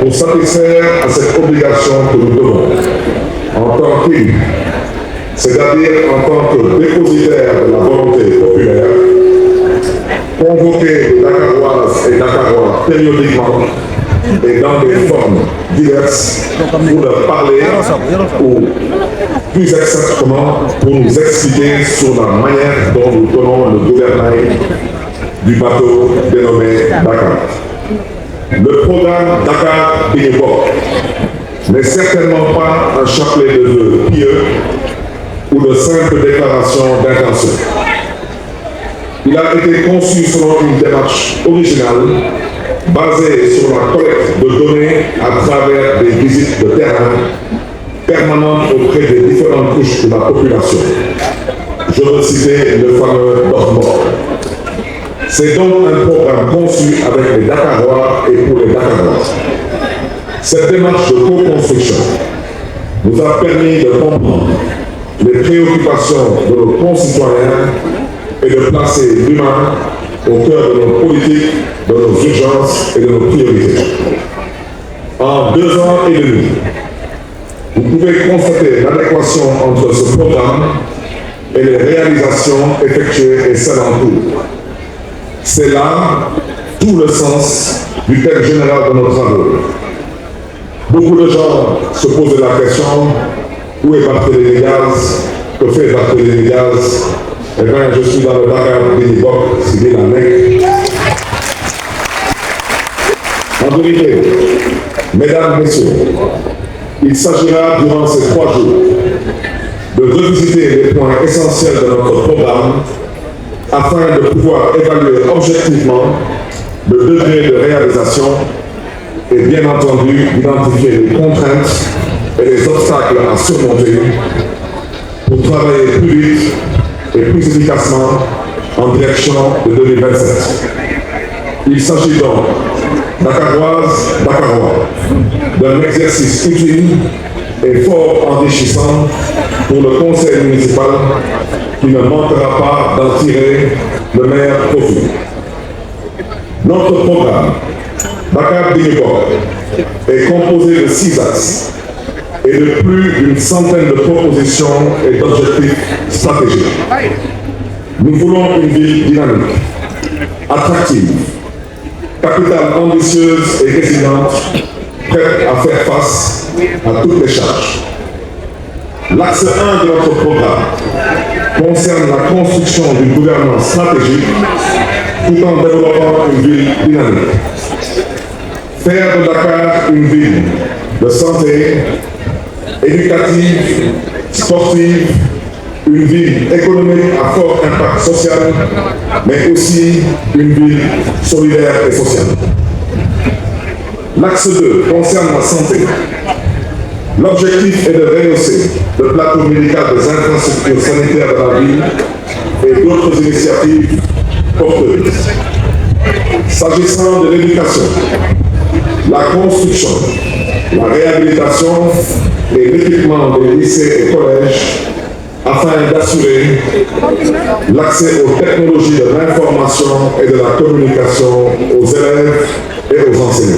pour satisfaire à cette obligation que nous devons, en tant qu'élus, c'est-à-dire en tant que dépositaire de la volonté populaire, convoquer les Dakaroises et Dakarois périodiquement et dans des formes diverses pour leur parler ou plus exactement pour nous expliquer sur la manière dont nous tenons le gouvernail du bateau dénommé Dakar. Le programme Dakar Bingibok n'est certainement pas un chapelet de vœux pieux ou de simples déclarations d'intention. Il a été conçu selon une démarche originale basée sur la collecte de données à travers des visites de terrain permanentes auprès des différentes couches de la population. Je veux citer le fameux DOCMOR. C'est donc un programme conçu avec les Dakarois et pour les Dakarois. Cette démarche de co-construction nous a permis de comprendre les préoccupations de nos concitoyens et de placer l'humain au cœur de nos politiques, de nos urgences et de nos priorités. En 2 ans et demi, vous pouvez constater l'adéquation entre ce programme et les réalisations effectuées et celles en cours. C'est là tout le sens du thème général de nos travaux. Beaucoup de gens se posent la question, où est Barthélémy Diaz? Que fait Barthélémy Diaz? Eh bien, je suis dans le Dakar Bingibok, c'est bien la NEC. En vérité, mesdames, messieurs, il s'agira durant ces 3 jours de revisiter les points essentiels de notre programme afin de pouvoir évaluer objectivement le degré de réalisation et bien entendu d'identifier les contraintes et les obstacles à surmonter pour travailler plus vite et plus efficacement en direction de 2027. Il s'agit donc, Dakaroises, Dakarois, d'un exercice utile et fort enrichissant pour le conseil municipal qui ne manquera pas d'en tirer le meilleur profit. Notre programme, Dakar Bingibok, est composé de 6 axes et de plus d'une centaine de propositions et d'objectifs stratégiques. Nous voulons une ville dynamique, attractive, capitale ambitieuse et résiliente, prête à faire face à toutes les charges. L'axe 1 de notre programme concerne la construction d'une gouvernance stratégique tout en développant une ville dynamique. Faire de Dakar une ville de santé, éducative, sportive, une ville économique à fort impact social, mais aussi une ville solidaire et sociale. L'axe 2 concerne la santé. L'objectif est de rehausser le plateau médical des infrastructures sanitaires de la ville et d'autres initiatives porteuses. S'agissant de l'éducation, la construction, la réhabilitation et l'équipement des lycées et collèges afin d'assurer l'accès aux technologies de l'information et de la communication aux élèves et aux enseignants.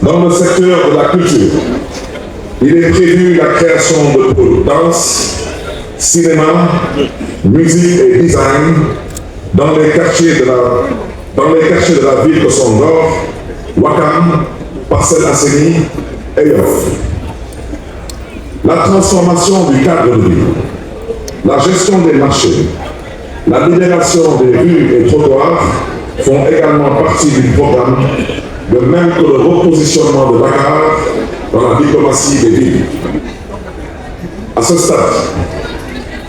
Dans le secteur de la culture, il est prévu la création de pôles danse, cinéma, musique et design dans les quartiers de la ville de Songor, Wakam, Parcelles Assainies et Yoff. La transformation du cadre de vie, la gestion des marchés, la libération des rues et trottoirs font également partie du programme, de même que le repositionnement de Dakar dans la diplomatie des villes. À ce stade,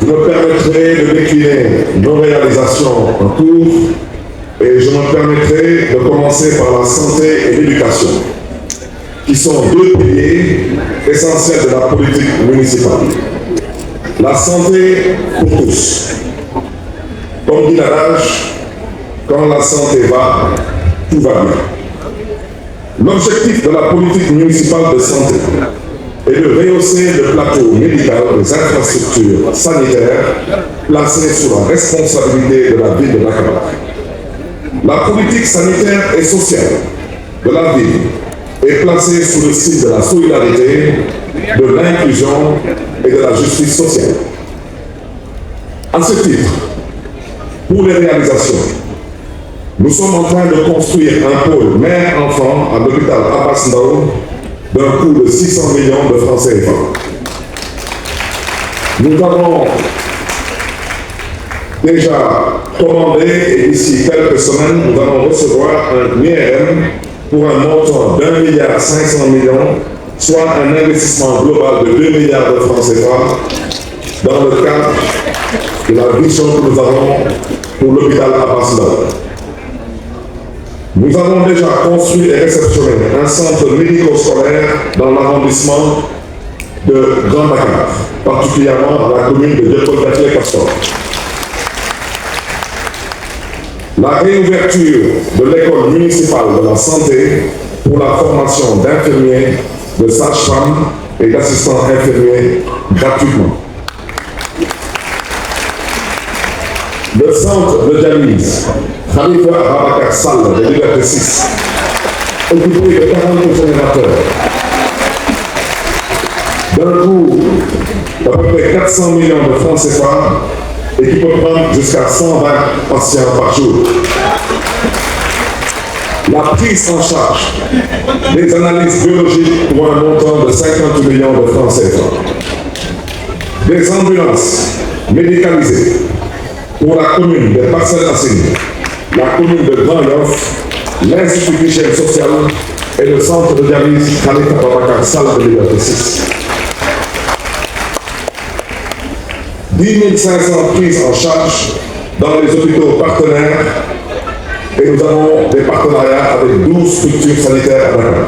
vous me permettrez de décliner nos réalisations en cours et je me permettrai de commencer par la santé et l'éducation, qui sont 2 piliers essentiels de la politique municipale. La santé pour tous. Comme dit l'adage, quand la santé va, tout va bien. L'objectif de la politique municipale de santé est de rehausser le plateau médical des infrastructures sanitaires placées sous la responsabilité de la ville de Dakar. La politique sanitaire et sociale de la ville est placée sous le signe de la solidarité, de l'inclusion et de la justice sociale. À ce titre, pour les réalisations, nous sommes en train de construire un pôle mère-enfant à l'hôpital Abass Ndao d'un coût de 600 millions de francs CFA. Nous avons déjà commandé, et d'ici quelques semaines, nous allons recevoir un IRM pour un montant d'1,5 milliard, soit un investissement global de 2 milliards de francs CFA dans le cadre de la vision que nous avons pour l'hôpital Abass Ndao. Nous avons déjà construit et réceptionné un centre médico-scolaire dans l'arrondissement de Grand Dakar, particulièrement dans la commune de Dieuppeul-Derklé-Castor. La réouverture de l'école municipale de la santé pour la formation d'infirmiers, de sages-femmes et d'assistants infirmiers gratuitement. Le centre de dialyse Khalifa Ababacar Sall de Liberté 6, équipé de 42 générateurs, d'un coût d'à peu près 400 millions de francs CFA et qui peut prendre jusqu'à 120 patients par jour. La prise en charge des analyses biologiques pour un montant de 50 millions de francs CFA. Des ambulances médicalisées pour la commune des Parcelles Assainies, la commune de Grand Yoff, l'Institut d'hygiène sociale et le centre de dialyse Khalifa Ababacar Sall de Liberté 6. 10 500 prises en charge dans les hôpitaux partenaires et nous avons des partenariats avec 12 structures sanitaires à Dakar.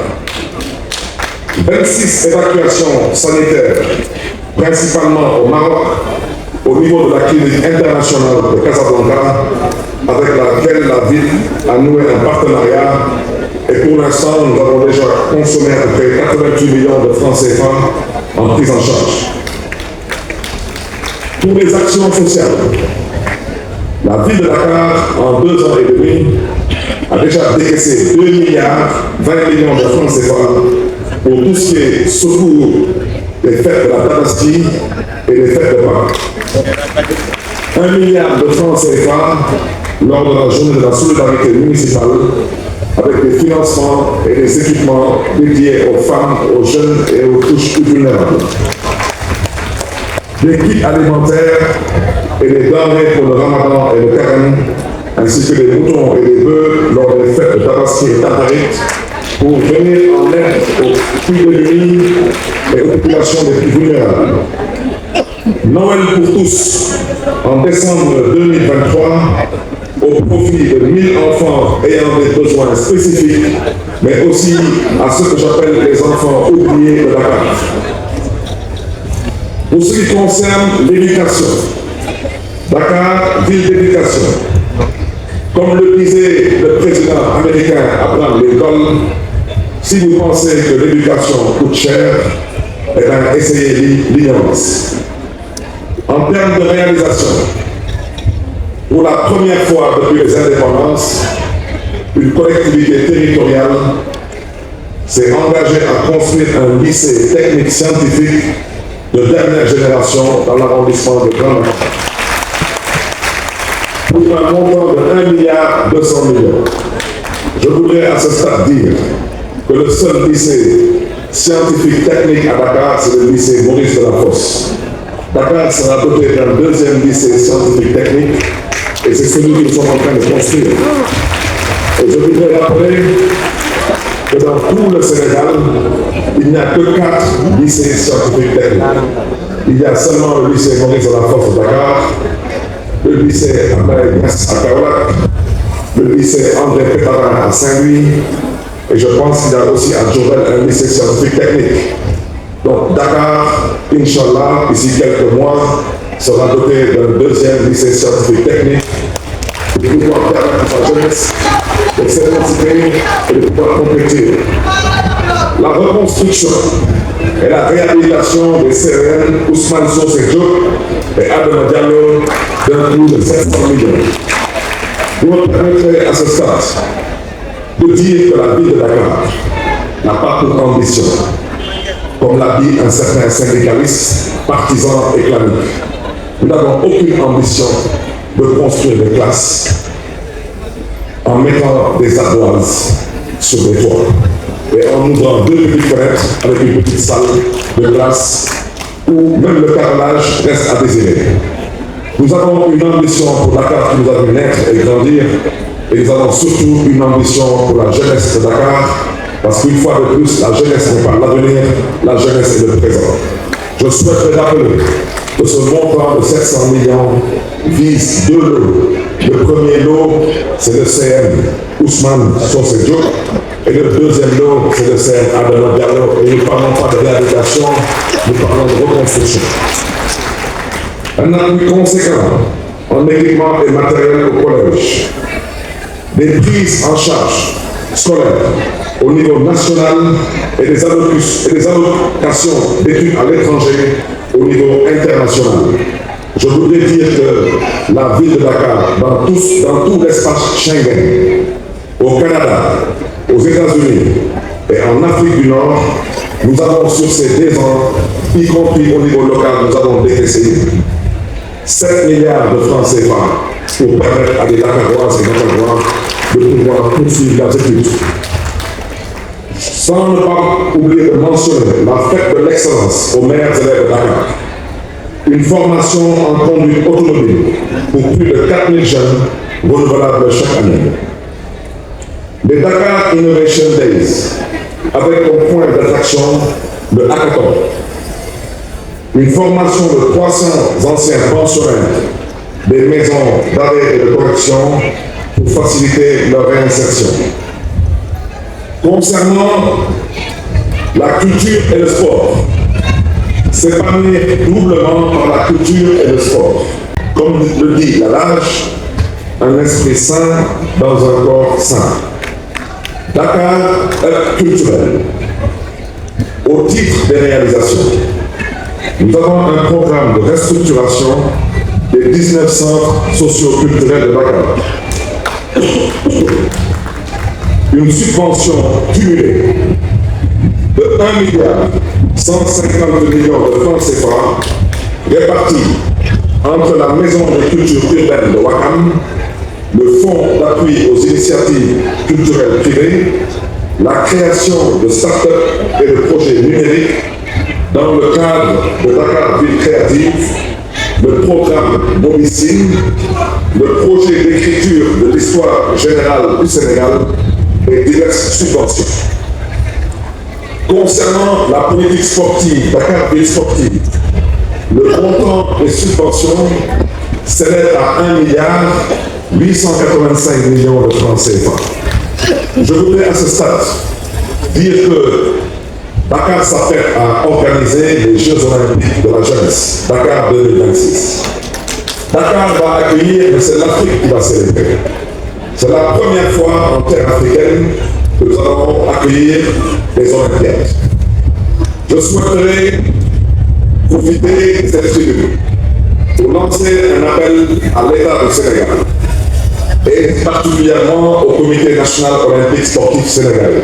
26 évacuations sanitaires, principalement au Maroc, au niveau de la clinique internationale de Casablanca, avec laquelle la ville a noué un partenariat. Et pour l'instant, nous avons déjà consommé à peu près 88 millions de francs CFA en prise en charge. Pour les actions sociales, la ville de Dakar, en 2 ans et demi, a déjà décaissé 2 milliards 20 millions de francs CFA pour tout ce qui est secours des fêtes de la Tabaski et des fêtes de Pâques. 1 milliard de francs CFA lors de la journée de la solidarité municipale avec des financements et des équipements dédiés aux femmes, aux jeunes et aux couches plus vulnérables. Des kits alimentaires et des denrées pour le Ramadan et le Carême, ainsi que des moutons et des bœufs lors des fêtes de Tabaski et Tatarit, pour venir en aide aux plus démunis et aux populations les plus vulnérables. Noël pour tous, en décembre 2023, au profit de 1000 enfants ayant des besoins spécifiques, mais aussi à ceux que j'appelle les enfants oubliés de Dakar. Pour ce qui concerne l'éducation, Dakar, ville d'éducation. Comme le disait le président américain Abraham Lincoln, si vous pensez que l'éducation coûte cher, eh bien, essayez l'ignorance. En termes de réalisation, pour la première fois depuis les indépendances, une collectivité territoriale s'est engagée à construire un lycée technique scientifique de dernière génération dans l'arrondissement de Grand Dakar. Pour un montant de 1,2 milliard. Je voudrais à ce stade dire que le seul lycée scientifique technique à Dakar, c'est le lycée Maurice Delafosse. Dakar sera doté d'un deuxième lycée scientifique technique et c'est celui que nous sommes en train de construire. Et je voudrais rappeler que dans tout le Sénégal, il n'y a que 4 lycées scientifiques techniques. Il y a seulement le lycée Maurice Delafosse de Dakar, le lycée Abdoulaye Niasse à Kaolack, le lycée André Pétavin à Saint-Louis, et je pense qu'il y a aussi à Diourbel un lycée scientifique technique. Donc Dakar, Inch'Allah, ici quelques mois, sera doté d'un deuxième lycée scientifique technique pour pouvoir permettre à sa jeunesse de s'émanciper et de pouvoir compléter. La reconstruction et la réhabilitation des CRN Ousmane Socé Diop et Adama Diallo d'un coût de 700 millions. Vous me permettrez à ce stade de dire que la ville de Dakar n'a pas pour ambition, comme l'a dit un certain syndicaliste, partisan et clanique. Nous n'avons aucune ambition de construire des classes en mettant des ardoises sur des toits et en ouvrant 2 petites fenêtres avec une petite salle de classe où même le carrelage reste à désirer. Nous avons une ambition pour Dakar qui nous a vu naître et grandir, et nous avons surtout une ambition pour la jeunesse de Dakar, parce qu'une fois de plus, la jeunesse n'est pas l'avenir, la jeunesse est le présent. Je souhaiterais rappeler que ce montant de 700 millions vise 2 lots. Le premier lot, c'est le CM Ousmane Socé Diop, et le deuxième lot, c'est le CM Adama Diallo. Et nous ne parlons pas de réhabilitation, nous parlons de reconstruction. Un appui conséquent en équipement et matériel au collège, des prises en charge scolaires au niveau national et des allocations d'études à l'étranger au niveau international. Je voudrais dire que la ville de Dakar, dans tout l'espace Schengen, au Canada, aux États-Unis et en Afrique du Nord, nous avons sur ces 2 ans, y compris au niveau local, nous avons décaissé 7 milliards de francs CFA pour permettre à des Dakaroises et Dakarois de pouvoir poursuivre leurs études. Sans ne pas oublier de mentionner la fête de l'excellence aux meilleurs élèves de Dakar. Une formation en conduite automobile pour plus de 4000 jeunes renouvelables chaque année. Les Dakar Innovation Days, avec comme point d'attraction le hackathon. Une formation de 300 anciens pensionnaires des maisons d'arrêt et de correction pour faciliter leur réinsertion. Concernant la culture et le sport, s'épanouir doublement par la culture et le sport. Comme le dit l'adage, un esprit sain dans un corps sain. Dakar est culturel. Au titre des réalisations, nous avons un programme de restructuration des 19 centres socio-culturels de Dakar. Une subvention cumulée de 1,150 milliard de francs CFA répartis entre la Maison de culture urbaine de Ouakam, le Fonds d'appui aux initiatives culturelles privées, la création de start-up et de projets numériques dans le cadre de Dakar Ville Créative, le programme Momicine, le projet d'écriture de l'histoire générale du Sénégal et diverses subventions. Concernant la politique sportive, Dakar Ville Sportive, le montant des subventions s'élève à 1,885 milliard de francs CFA. Je voudrais à ce stade dire que Dakar s'apprête à organiser les Jeux Olympiques de la jeunesse, Dakar 2026. Dakar va accueillir, mais c'est l'Afrique qui va célébrer. C'est la première fois en terre africaine que nous allons accueillir les Olympiades. Je souhaiterais profiter de cette tribune pour lancer un appel à l'État du Sénégal et particulièrement au Comité national olympique sportif sénégalais.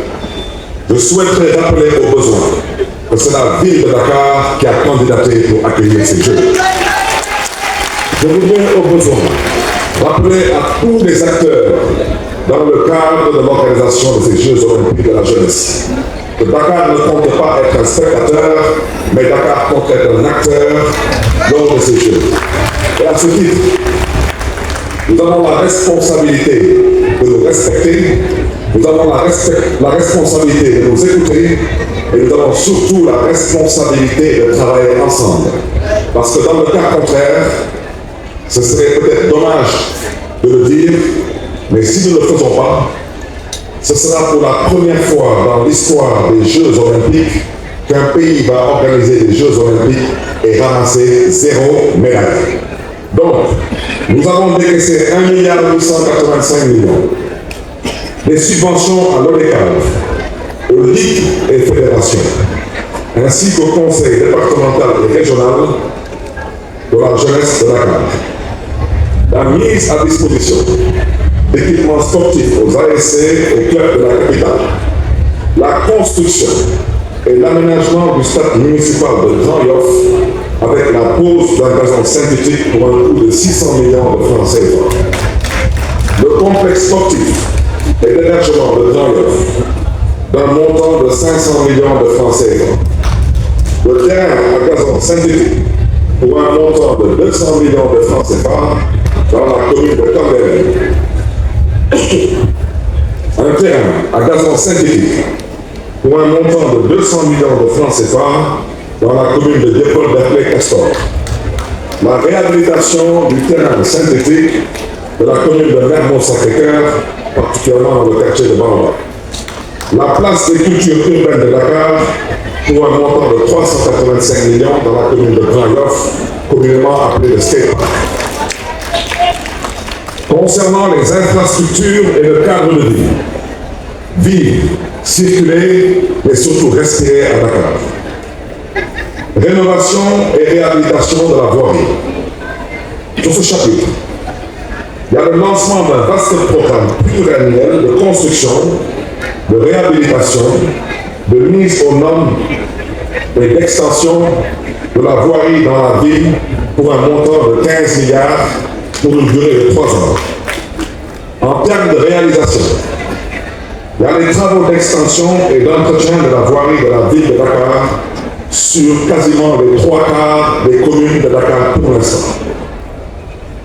Je souhaiterais rappeler au besoin que c'est la ville de Dakar qui a candidaté pour accueillir ces Jeux. Je voudrais au besoin rappeler à tous les acteurs dans le cadre de l'organisation de ces Jeux olympiques de la jeunesse que Dakar ne compte pas être un spectateur, mais Dakar compte être un acteur lors de ces Jeux. Et à ce titre, nous avons la responsabilité de nous respecter, nous avons la responsabilité de nous écouter et nous avons surtout la responsabilité de travailler ensemble. Parce que dans le cas contraire, ce serait peut-être dommage de le dire, mais si nous ne le faisons pas, ce sera pour la première fois dans l'histoire des Jeux Olympiques qu'un pays va organiser des Jeux Olympiques et ramasser 0 médaille. Donc, nous avons décaissé 1,885 milliard. Des subventions à l'ODECAV, aux ligues et fédérations, ainsi qu'au conseil départemental et régional de la jeunesse de Dakar. La mise à disposition d'équipements sportifs aux ASC et aux clubs de la capitale. la construction et l'aménagement du stade municipal de Grand Yoff avec la pose d'un gazon synthétique pour un coût de 600 millions de francs CFA. Le complexe sportif et l'hébergement de Grand Yoff d'un montant de 500 millions de francs CFA. Le terrain à gazon synthétique pour un montant de 200 millions de francs CFA dans la commune de Cambérène. Un terrain à gazon synthétique pour un montant de 200 millions de francs CFA dans la commune de Dieuppeul-Derklé-Castor. La réhabilitation du terrain synthétique de la commune de Mermoz-Sacré-Cœur, particulièrement dans le quartier de Baobab. La place des cultures urbaines de Dakar pour un montant de 385 millions dans la commune de Grand Yoff, communément appelée le skatepark. Concernant les infrastructures et le cadre de vie, vivre, circuler, mais surtout respirer à Dakar. Rénovation et réhabilitation de la voirie. Sur ce chapitre, il y a le lancement d'un vaste programme pluriannuel de construction, de réhabilitation, de mise aux normes et d'extension de la voirie dans la ville pour un montant de 15 milliards pour une durée de 3 ans. En termes de réalisation, il y a les travaux d'extension et d'entretien de la voirie de la ville de Dakar sur quasiment les 3/4 des communes de Dakar pour l'instant.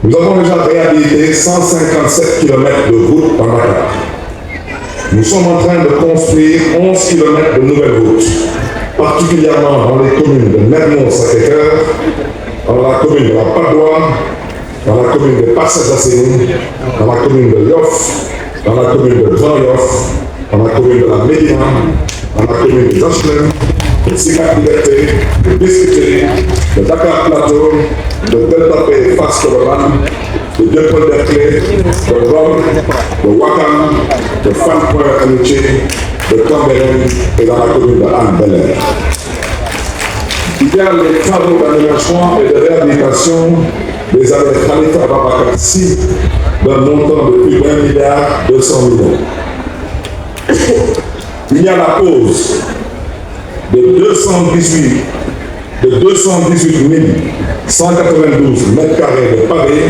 Nous avons déjà réhabilité 157 km de routes dans Dakar. Nous sommes en train de construire 11 km de nouvelles routes, particulièrement dans les communes de Mermoz-Sacré-Cœur, dans la commune de la Padoie, dans la commune de Parcelles-Assainies, dans la commune de Yoff, dans la commune de Grand Yoff, dans la commune de la Médina, dans la commune de HLM, de Sicap Liberté, de Biscuiterie, de Dakar Plateau, de Delta Bay Fass Colobane, de Dieuppeul-Derklé, de Rome, de Ouakam, de Fann Point Amitié, de Cambérène et dans la commune de Hann Bel-Air. Il y a les travaux d'aménagement et de réhabilitation des allées Khalifa Ababacar Sy d'un montant de plus d'1,2 milliard. Il y a la pose de 218 192 mètres carrés de pavé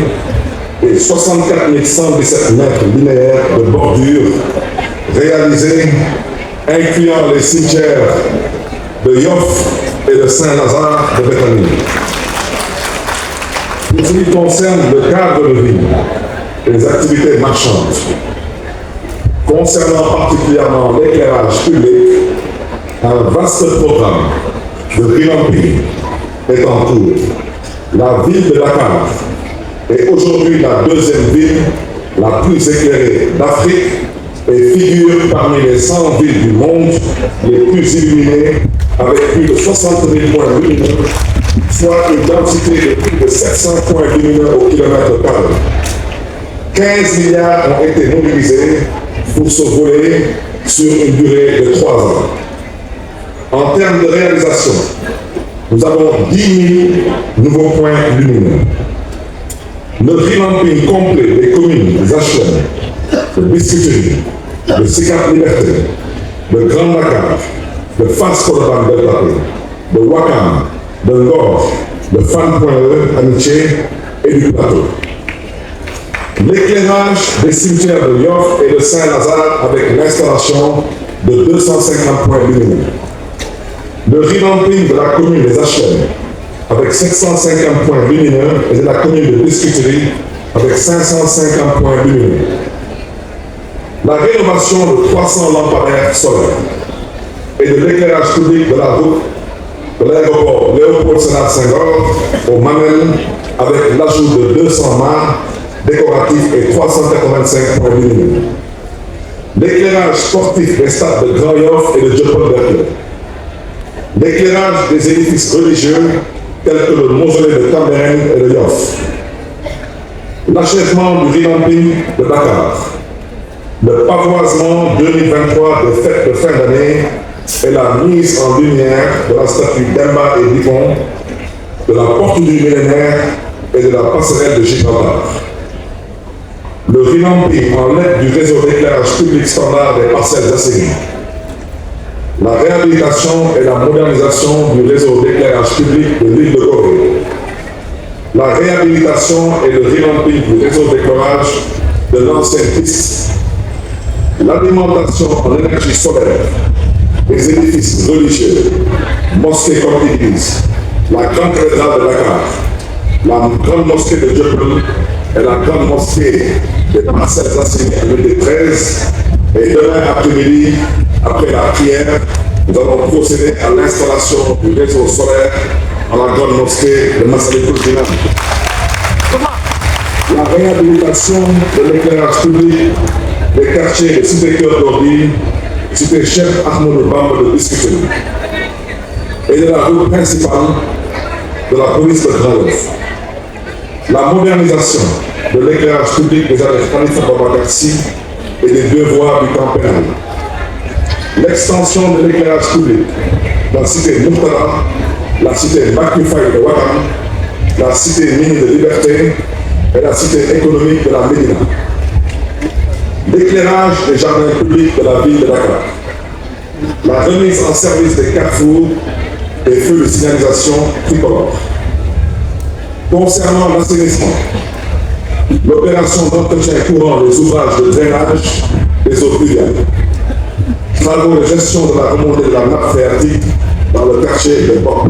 et 64 117 mètres linéaires de bordure réalisés, incluant les cimetières de Yoff et de Saint-Lazare de Béthanie. Pour ce qui concerne le cadre de vie et les activités marchandes, concernant particulièrement l'éclairage public, un vaste programme de revamping est en cours. La ville de Dakar est aujourd'hui la deuxième ville la plus éclairée d'Afrique et figure parmi les 100 villes du monde les plus illuminées avec plus de 60 000 points lumineux, soit une densité de plus de 700 points lumineux au kilomètre carré. 15 milliards ont été mobilisés pour ce volet sur une durée de 3 ans. En termes de réalisation, nous avons 10 000 nouveaux points lumineux. Le revamping complet des communes des HLM, de Biscuiterie, de Sicap Liberté, de Grand Dakar, de Fass Colobane Delta Bay, de Ouakam, de Ngor, de Fann Point Amitié et du Plateau. L'éclairage des cimetières de Yoff et de Saint-Lazare avec l'installation de 250 points lumineux. Le revamping de la commune des HLM avec 750 points lumineux et de la commune de Biscuiterie avec 550 points lumineux. La rénovation de 300 lampadaires solaires et de l'éclairage public de la route de l'aéroport Léopold Sédar Senghor au Mamel avec l'ajout de 200 mâts décoratifs et 385 points lumineux. L'éclairage sportif des stades de Grand Yoff et de Dieuppeul-Derklé. L'éclairage des édifices religieux tels que le mausolée de Cambérène et de Yoff. L'achèvement du revamping de Dakar. Le pavoisement 2023 des fêtes de fin d'année et la mise en lumière de la statue d'Emba et Dupont, de la porte du millénaire et de la passerelle de Gibraltar. Le revamping en LED du réseau d'éclairage public standard des Parcelles Assainies. la réhabilitation et la modernisation du réseau d'éclairage public de l'île de Gorée, la réhabilitation et le revamping du réseau d'éclairage de l'ancienne piste, l'alimentation en énergie solaire des édifices religieux, mosquées comme église, la grande cathédrale de Dakar, la grande mosquée de Dieuppeul et la grande mosquée des Parcelles Assainies à l'unité 13. Et demain après-midi, après la prière, nous allons procéder à l'installation du réseau solaire à la grande mosquée de Massalikul Jinaan. La réhabilitation de l'éclairage public des quartiers de Cité Cœur d'Ordi, Cité Cheikh Ahmadou Bamba de Biscuiterie et de la route principale de la police de Grand Yoff. La modernisation de l'éclairage public des allées Khalifa Ababacar Sy et des deux voies du camp pénal. L'extension de l'éclairage public dans la cité Mourtada, la cité Mbacké Faye de Ouakam, la cité mine de Liberté et la cité économique de la Médina. L'éclairage des jardins publics de la ville de Dakar. La remise en service des carrefours et feux de signalisation tricolore. Concernant l'assainissement, l'opération d'entretien courant des ouvrages de drainage des eaux pluviales, travaux de gestion de la remontée de la nappe phréatique dans le quartier de Bok,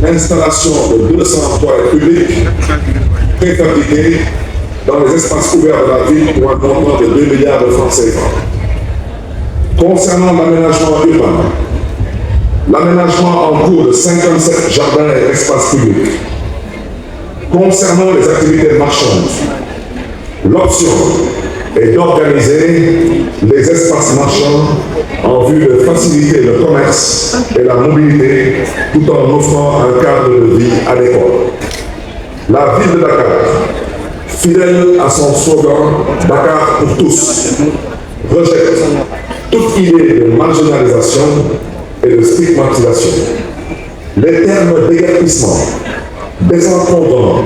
installation de 200 toilettes publiques préfabriquées dans les espaces ouverts de la ville pour un montant de 2 milliards de francs CFA. Concernant l'aménagement urbain, l'aménagement en cours de 57 jardins et espaces publics. Concernant les activités marchandes, l'option est d'organiser les espaces marchands en vue de faciliter le commerce et la mobilité tout en offrant un cadre de vie adéquat. La ville de Dakar, fidèle à son slogan « Dakar pour tous », rejette toute idée de marginalisation et de stigmatisation. Les termes d'égarpissement, désencombrement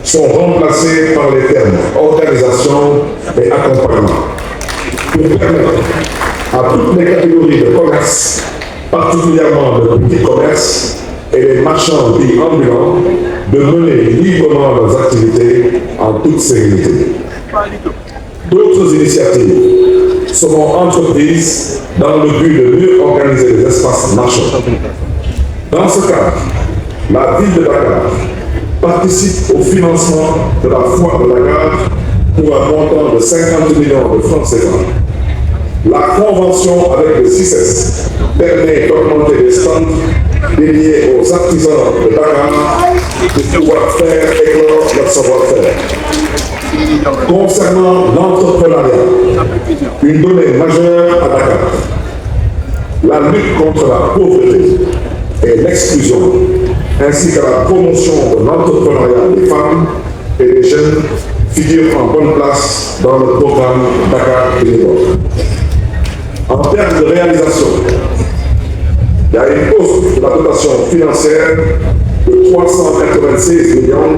sont remplacés par les termes organisation et accompagnement pour permettre à toutes les catégories de commerce, particulièrement le petit commerce et les marchands dits ambulants, de mener librement leurs activités en toute sérénité. D'autres initiatives seront entreprises dans le but de mieux organiser les espaces marchands. Dans ce cadre, la ville de Dakar participe au financement de la foire de Dakar pour un montant de 50 millions de francs CFA. La convention avec le CICES permet d'augmenter les stands dédiés aux artisans de Dakar de pouvoir faire éclore leur savoir-faire. Concernant l'entrepreneuriat, une donnée majeure à Dakar, la lutte contre la pauvreté et l'exclusion, ainsi que la promotion de l'entrepreneuriat des femmes et des jeunes figurent en bonne place dans le programme Dakar Bénévole. En termes de réalisation, il y a une hausse de la dotation financière de 396 millions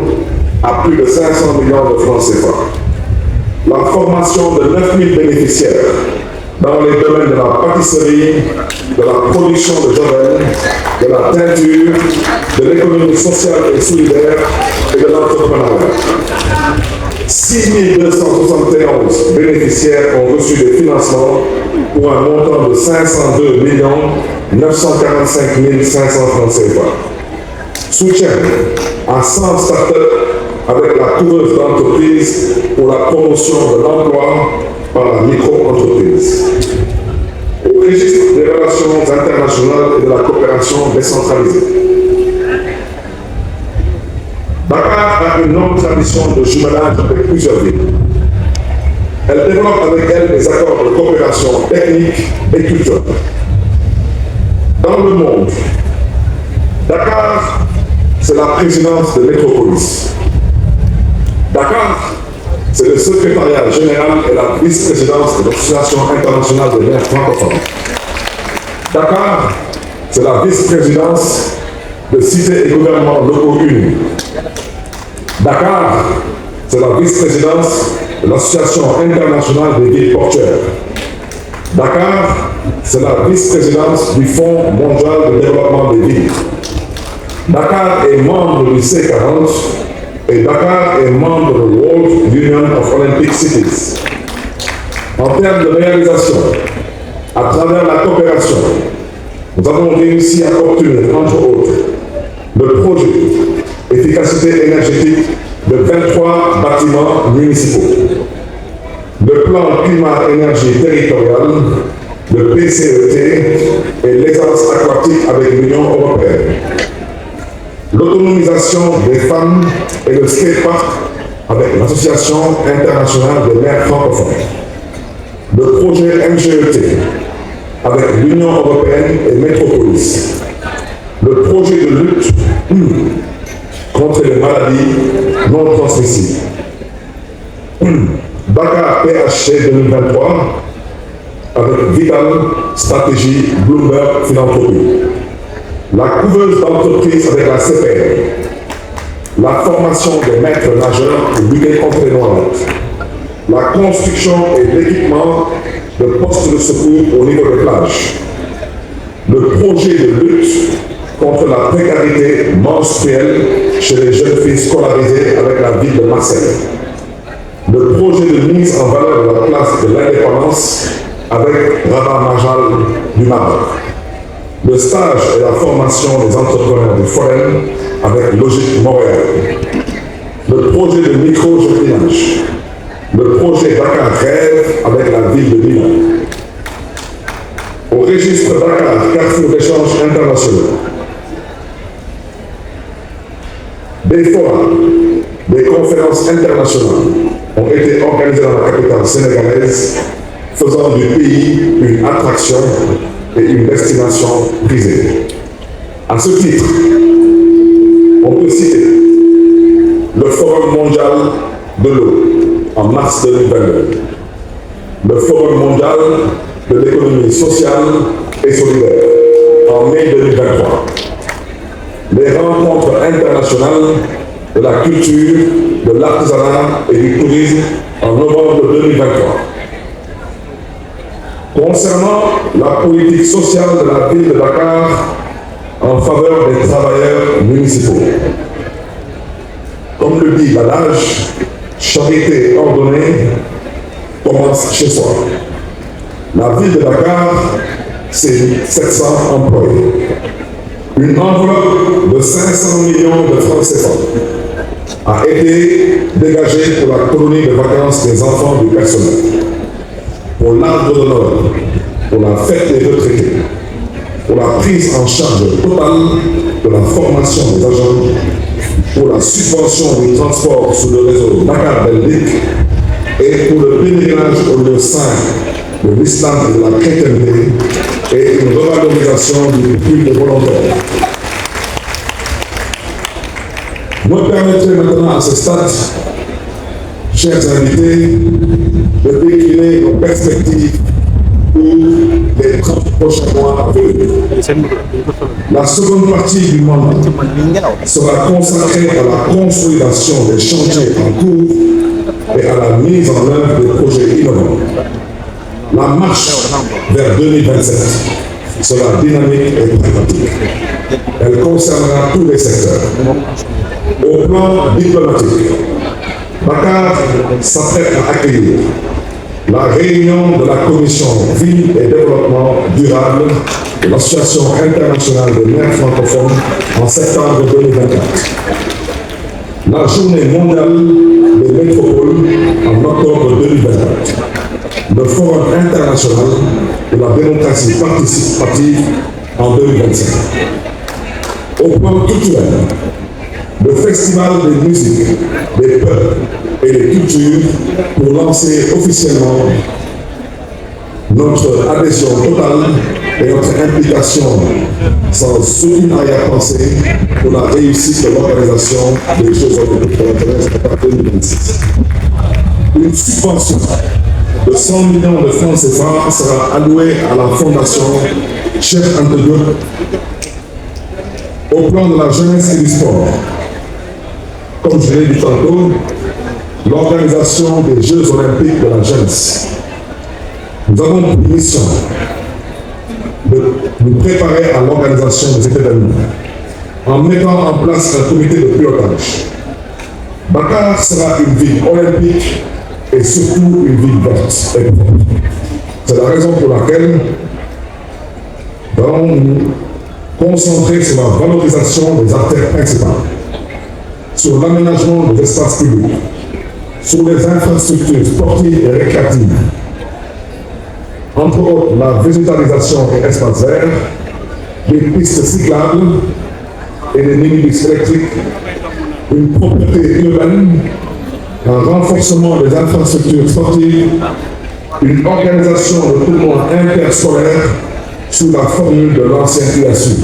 à plus de 500 millions de francs CFA. La formation de 9000 bénéficiaires dans les domaines de la pâtisserie, de la production de javel, de la teinture, de l'économie sociale et solidaire et de l'entrepreneuriat. 6271 bénéficiaires ont reçu des financements pour un montant de 502 945 500 francs CFA. Soutien à 100 startups avec la couveuse d'entreprise pour la promotion de l'emploi par la micro-entreprise. Au registre des relations internationales et de la coopération décentralisée. Dakar a une longue tradition de jumelage avec plusieurs villes. Elle développe avec elle des accords de coopération technique et culturelle. Dans le monde, Dakar, c'est la présidence de Métropolis. Dakar, c'est le secrétariat général et la vice-présidence de l'Association internationale des maires francophones. Dakar, c'est la vice-présidence de cités et gouvernements locaux unis. Dakar, c'est la vice-présidence de l'Association internationale des villes portuaires. Dakar, c'est la vice-présidence du Fonds mondial de développement des villes. Dakar est membre du C40 et Dakar est membre de World Union of Olympic Cities. En termes de réalisation, à travers la coopération, nous avons réussi à obtenir, entre autres, le projet efficacité énergétique de 23 bâtiments municipaux, le plan climat-énergie territorial, le PCET et l'aisance aquatique avec l'Union européenne, l'autonomisation des femmes et le skatepark avec l'Association internationale des maires francophones, le projet MGET avec l'Union européenne et Métropolis, le projet de lutte contre les maladies non transmissibles, Dakar PHC 2023 avec Vital Stratégie Bloomberg Philanthropie, la couveuse d'entreprise avec la CPR, la formation des maîtres nageurs pour lutter contre les noyades, la construction et l'équipement de postes de secours au niveau des plages, le projet de lutte contre la précarité menstruelle chez les jeunes filles scolarisées avec la ville de Marseille, le projet de mise en valeur de la place de l'indépendance avec Rabat Majal du Maroc, le stage et la formation des entrepreneurs du Forum avec Logique Montréal, le projet de micro-jardinage, le projet Dakar Rêve avec la ville de Milan. Au registre Dakar, carrefour d'échanges internationaux, des forums, des conférences internationales ont été organisées dans la capitale sénégalaise, faisant du pays une attraction et une destination prisée. À ce titre, on peut citer le Forum mondial de l'eau en mars 2022, le Forum mondial de l'économie sociale et solidaire en mai 2023, les rencontres internationales de la culture, de l'artisanat et du tourisme en novembre 2023. Concernant la politique sociale de la ville de Dakar en faveur des travailleurs municipaux, comme le dit l'adage, charité ordonnée commence chez soi. La ville de Dakar, c'est 700 employés. Une enveloppe de 500 millions de francs CFA a été dégagée pour la colonie de vacances des enfants du personnel, pour l'arbre d'honneur, pour la fête des retraités, pour la prise en charge totale de la formation des agents, pour la subvention du transport sur le réseau Dakar-Belgique et pour le pèlerinage au lieu saint de l'islam et de la chrétienté et une revalorisation du culte volontaire. Vous me permettrez maintenant à ce stade, chers invités, de décliner nos perspectives pour les 30 prochains mois à venir. La seconde partie du mandat sera consacrée à la consolidation des chantiers en cours et à la mise en œuvre des projets innovants. La marche vers 2027 sera dynamique et pragmatique. Elle concernera tous les secteurs. Au plan diplomatique, Dakar s'apprête à accueillir la réunion de la Commission Ville et Développement Durable de l'Association internationale des maires francophones en septembre 2024. La journée mondiale des métropoles en octobre 2024. Le Forum international de la démocratie participative en 2025. Au plan culturel, le Festival des musiques, des peuples et des cultures pour lancer officiellement notre adhésion totale et notre implication sans aucune arrière-pensée pour la réussite de l'organisation des Jeux olympiques de 2026. Une subvention de 100 millions de francs CFA sera allouée à la Fondation Cheikh Anta Diop au plan de la jeunesse et du sport. Comme je l'ai dit tantôt, l'organisation des Jeux olympiques de la jeunesse, Nous avons pour mission de nous préparer à l'organisation de cet événement en mettant en place un comité de pilotage. Dakar sera une ville olympique et surtout une ville verte et propre. C'est la raison pour laquelle nous allons nous concentrer sur la valorisation des artères principales, sur l'aménagement des espaces publics, sur les infrastructures sportives et récréatives, entre autres la végétalisation et espaces verts, des pistes cyclables et des minibus électriques, une propreté urbaine, un renforcement des infrastructures sportives, une organisation de tournois interscolaires sous la formule de l'ancien USU,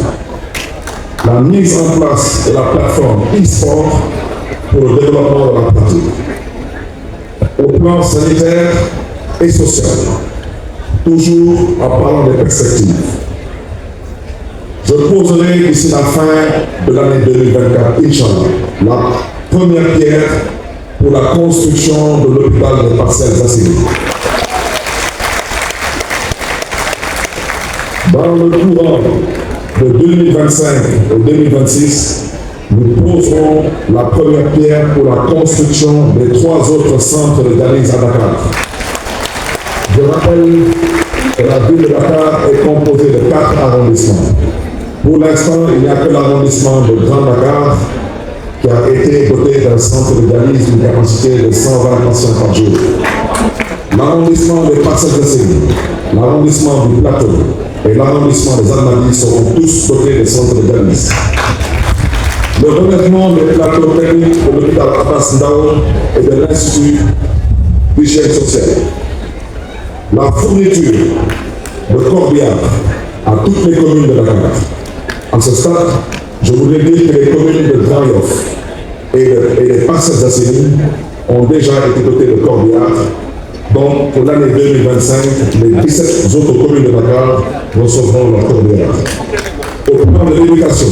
la mise en place de la plateforme e-sport pour le développement de la pratique. Au plan sanitaire et social, toujours en parlant des perspectives, je poserai d'ici la fin de l'année 2024, Inch'Allah, la première pierre pour la construction de l'hôpital des Parcelles Assainies. Dans le courant de 2025 et 2026, nous poserons la première pierre pour la construction des 3 autres centres de dialyse à Dakar. Je rappelle que la ville de Dakar est composée de 4 arrondissements. Pour l'instant, il n'y a que l'arrondissement de Grand Dakar qui a été doté d'un centre de dialyse d'une capacité de 120 patients par jour. L'arrondissement des Parcelles Assainies, l'arrondissement du Plateau et l'arrondissement des Almadies seront tous dotés de centres de dialyse. Le revêtement des plateaux techniques de l'hôpital Abbas Ndao et de l'Institut d'hygiène sociale. La fourniture de corbières à toutes les communes de Dakar. À ce stade, je voudrais dire que les communes de Grand Yoff et les Parcelles Assainies ont déjà été dotées de corbières. Donc, pour l'année 2025, les 17 autres communes de Dakar recevront leur corbières. Au plan de l'éducation,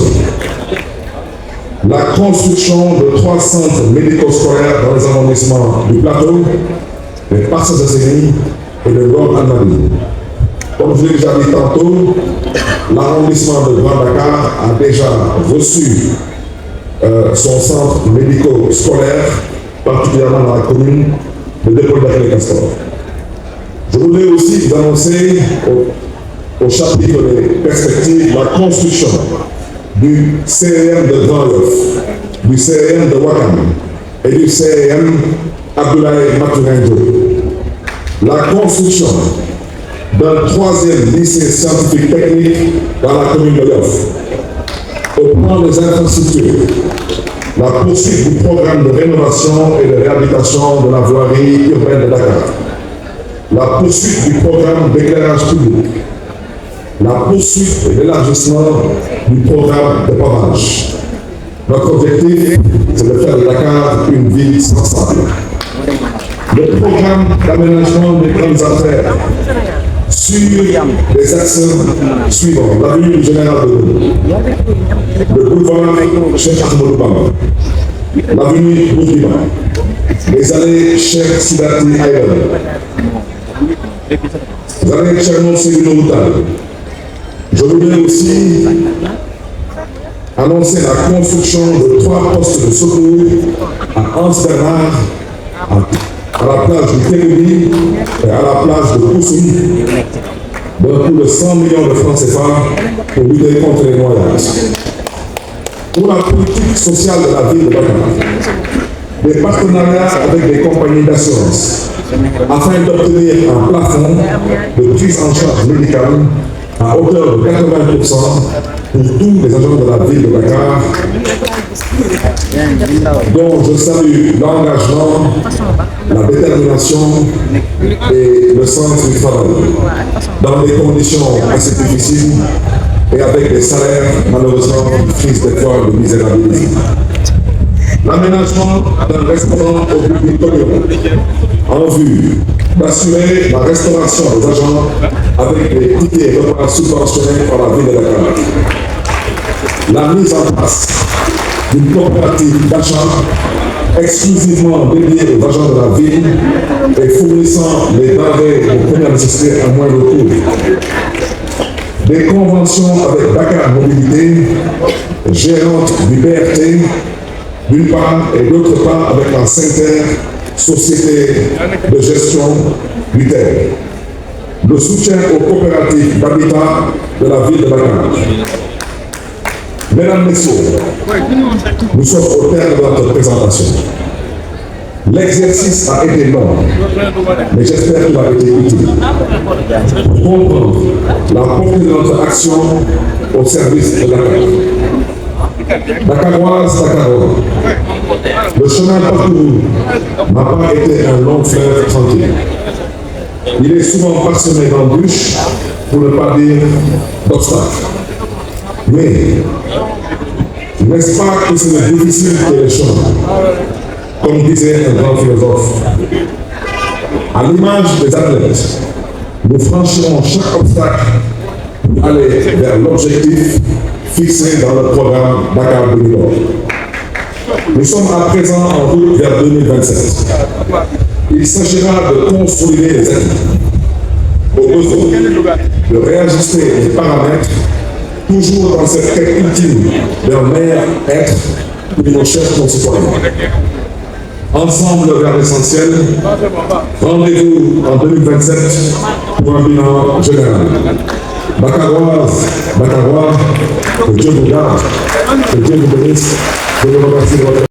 la construction de 3 centres médico-scolaires dans les arrondissements du Plateau, des Parcelles Assainies et de Ngor Almadies. Comme je l'ai déjà dit tantôt, l'arrondissement de Grand Dakar a déjà reçu son centre médico-scolaire, particulièrement dans la commune de Dépôle-Dakar-les-Castors. Je voulais aussi vous annoncer au chapitre des perspectives la construction du CEM de Grand Yoff, du CEM de Ouakam et du CEM Abdoulaye Maturin. La construction d'un 3e lycée scientifique technique dans la commune de Yoff. Au plan des infrastructures, la poursuite du programme de rénovation et de réhabilitation de la voirie urbaine de Dakar, la poursuite du programme d'éclairage public, la poursuite et l'élargissement du programme de pavage. Notre objectif, c'est de faire de Dakar une ville sensible. Le programme d'aménagement des grandes artères sur les axes suivants: l'avenue du Général de Gaulle, le boulevard Cheikh Ahmadou Bamba, l'avenue Bourguiba, les allées Cheikh Sidati Aïdara, les allées Cherno Séguino Moutal. Je voudrais aussi annoncer la construction de 3 postes de secours à Anse-Bernard, à la plage du Télébi et à la plage de Koussoumi, d'un coût de 100 millions de francs CFA pour lutter contre les noyades. Pour la politique sociale de la ville de Dakar, des partenariats avec des compagnies d'assurance afin d'obtenir un plafond de prise en charge médicale à hauteur de 80% pour tous les agents de la ville de Dakar, dont je salue l'engagement, la détermination et le sens du travail, dans des conditions assez difficiles et avec des salaires malheureusement qui risquent des fois de misérabilisme. L'aménagement d'un restaurant au public tolérant en vue d'assurer la restauration des agents avec des tickets repas subventionnés par la ville de Dakar. La mise en place d'une coopérative d'achat exclusivement dédiés aux agents de la ville et fournissant les denrées de première nécessité à moindre coût. Des conventions avec Dakar Mobilité, gérante du BRT, d'une part, et d'autre part avec la Sainte-Terre, société de gestion du terre. Le soutien aux coopératives d'habitat de la ville de Dakar. Mesdames, Messieurs, nous sommes au terme de notre présentation. L'exercice a été long, mais j'espère qu'il a été utile pour comprendre la portée de notre action au service de Dakar. Dakaroise, Dakarois, le chemin parcouru n'a pas été un long fleuve tranquille. Il est souvent parsemé d'embûches, pour ne pas dire d'obstacles. Mais, n'est-ce pas que c'est le difficile qui est le chemin, comme disait un grand philosophe. À l'image des athlètes, nous franchirons chaque obstacle pour aller vers l'objectif fixé dans le programme Dakar 2020. Nous sommes à présent en route vers 2027. Il s'agira de consolider les acquis, au besoin de réajuster les paramètres, toujours dans cette quête ultime d'un meilleur être pour nos chers concitoyens. Ensemble vers l'essentiel, rendez-vous en 2027 pour un bilan général. Dakaroise, Dakarois, que Dieu vous garde, que Dieu vous bénisse, je vous remercie de votre